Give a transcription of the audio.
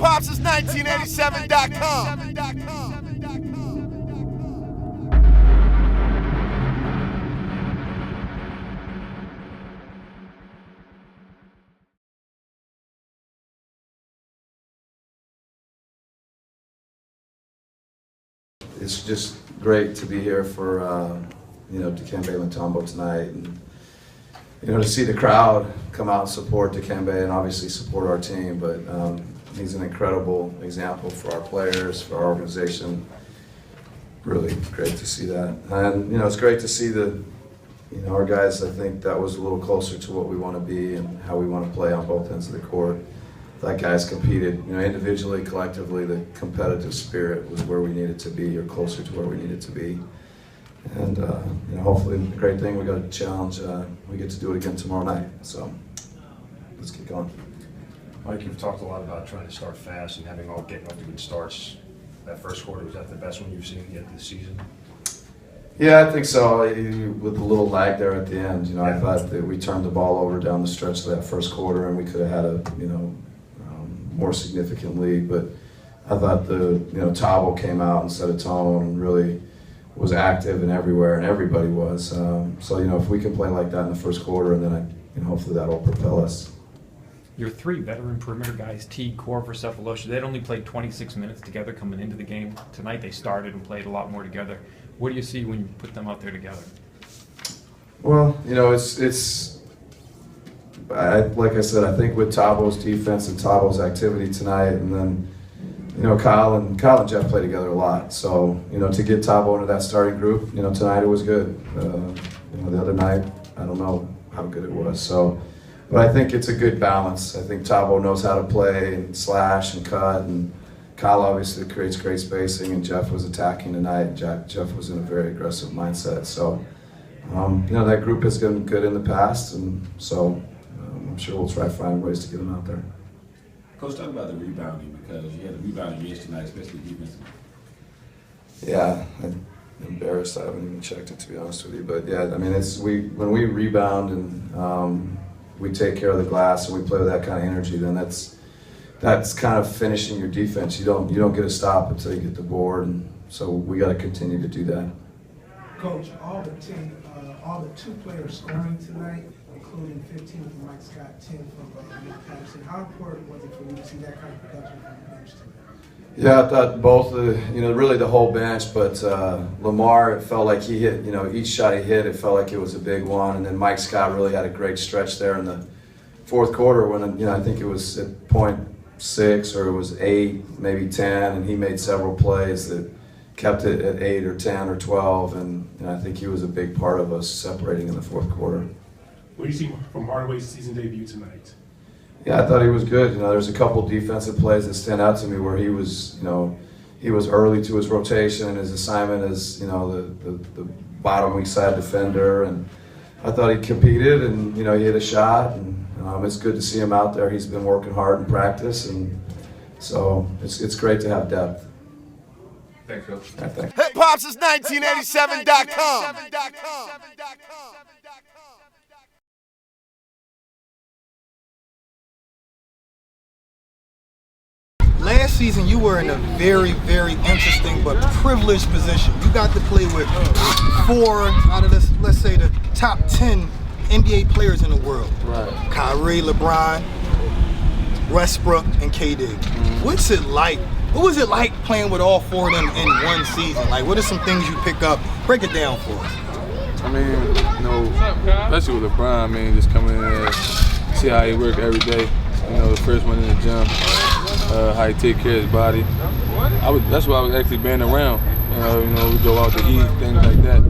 HHH1987.com. It's just great to be here for Dikembe Mutombo tonight, and to see the crowd come out and support Dikembe and obviously support our team. But he's an incredible example for our players, for our organization. Really great to see that, and it's great to see our guys. I think that was a little closer to what we want to be and how we want to play on both ends of the court. That guys competed, individually, collectively. The competitive spirit was where we needed to be, or closer to where we needed to be. And hopefully, the great thing, we got a challenge. We get to do it again tomorrow night. So let's get going. Mike, you've talked a lot about trying to start fast and getting off to good starts. That first quarter, was that the best one you've seen yet this season? Yeah, I think so. With a little lag there at the end, I thought that we turned the ball over down the stretch of that first quarter, and we could have had a more significant lead. But I thought Thabo came out and set a tone and really was active and everywhere, and everybody was. So if we can play like that in the first quarter, and then hopefully that'll propel us. Your three veteran perimeter guys, Teague, Korver, Sefolosha, they'd only played 26 minutes together coming into the game. Tonight they started and played a lot more together. What do you see when you put them out there together? Well, like I said, I think with Thabo's defense and Thabo's activity tonight, and then Kyle and Jeff play together a lot. So to get Thabo into that starting group, tonight it was good. The other night, I don't know how good it was. But I think it's a good balance. I think Thabo knows how to play and slash and cut, and Kyle obviously creates great spacing, and Jeff was attacking tonight. Jeff was in a very aggressive mindset. So that group has been good in the past, and so I'm sure we'll try to find ways to get them out there. Coach, talk about the rebounding, because you had a rebounding years tonight, especially defensively. Yeah, I'm embarrassed. I haven't even checked it, to be honest with you. But yeah, when we rebound and we take care of the glass and we play with that kind of energy, then that's kind of finishing your defense. You don't get a stop until you get the board, and so we got to continue to do that. Coach, all the two players scoring tonight, including 15 from Mike Scott, 10 from Nick Patterson. How important was it for you to see that kind of production from the bench tonight? Yeah, I thought both, really the whole bench, but Lamar, it felt like he hit, each shot he hit, it felt like it was a big one. And then Mike Scott really had a great stretch there in the fourth quarter when, I think it was at .6 or it was 8, maybe 10, and he made several plays that kept it at 8 or 10 or 12, and I think he was a big part of us separating in the fourth quarter. What do you see from Hardaway's season debut tonight? Yeah, I thought he was good. There's a couple defensive plays that stand out to me where he was early to his rotation and his assignment as, the bottom weak side defender, and I thought he competed and, he hit a shot, and it's good to see him out there. He's been working hard in practice, and so it's great to have depth. Thanks, Coach. Thanks. HHH1987.com. Last season, you were in a very, very interesting but privileged position. You got to play with 4 out of let's say the top 10 NBA players in the world. Right. Kyrie, LeBron, Westbrook, and KD. Mm-hmm. What's it like? What was it like playing with all 4 of them in one season? Like, what are some things you pick up? Break it down for us. I mean, especially with LeBron, just coming in there, see how he work every day. The first one in the gym, how he take care of his body. That's why I was actually being around. We go out to eat, things like that.